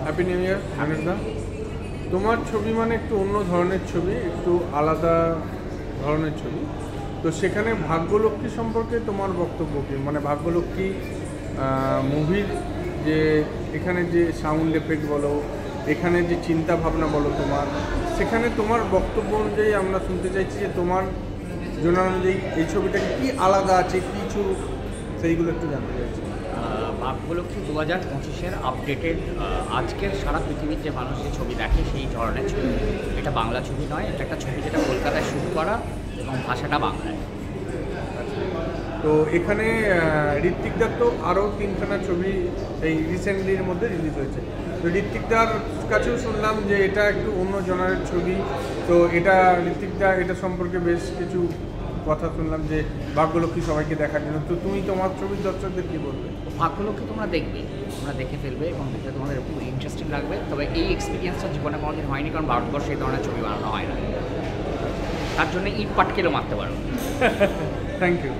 Happy new year অনির্দা। তোমার ছবি মানে একটু অন্য ধরনের ছবি, একটু আলাদা ধরনের ছবি। তো সেখানে ভাগ্যলক্ষ্মী সম্পর্কে তোমার বক্তব্য কী? মানে ভাগ্যলক্ষ্মী মুভির যে এখানে যে সাউন্ড এফেক্ট বলো, এখানে যে চিন্তা ভাবনা বলো তোমার, সেখানে তোমার বক্তব্য অনুযায়ী আমরা শুনতে চাইছি যে তোমার জন্য অনুযায়ী এই ছবিটাকে কী আলাদা আছে, কিছু সেইগুলো একটু জানতে চাইছি। ভাগ্যলক্ষ্মী 2025-এর আপডেটেড আজকের সারা পৃথিবীর যে মানুষ যে ছবি দেখে সেই ধরনের ছবি। এটা বাংলা ছবি নয়, এটা একটা ছবি যেটা কলকাতায় শুট করা এবং ভাষাটা বাংলায়। তো এখানে ঋত্বিকদার তো আরও 3খানা ছবি এই রিসেন্টলির মধ্যে রিলিজ হয়েছে। তো ঋত্বিকদার কাছেও শুনলাম যে এটা একটু অন্য জনারের ছবি। তো এটা ঋত্বিকদা এটা সম্পর্কে বেশ কিছু কথা শুনলাম যে ভাগ্যলক্ষ্মী সবাইকে দেখার জন্য। তো তুমি তোমার ছবির দর্শকদের কী বলবে? ভাগ্যলক্ষ্মী তোমরা দেখবে, তোমরা দেখে ফেলবে এবং দেখে তোমাদের খুব ইন্টারেস্টিং লাগবে। তবে এই এক্সপিরিয়েন্সটা জীবনে কোনোদিন হয়নি, কারণ ভারতবর্ষে এই ধরনের ছবি বানানো হয় না। তার জন্য ইট পাটকেলও মারতে পারো। Thank you.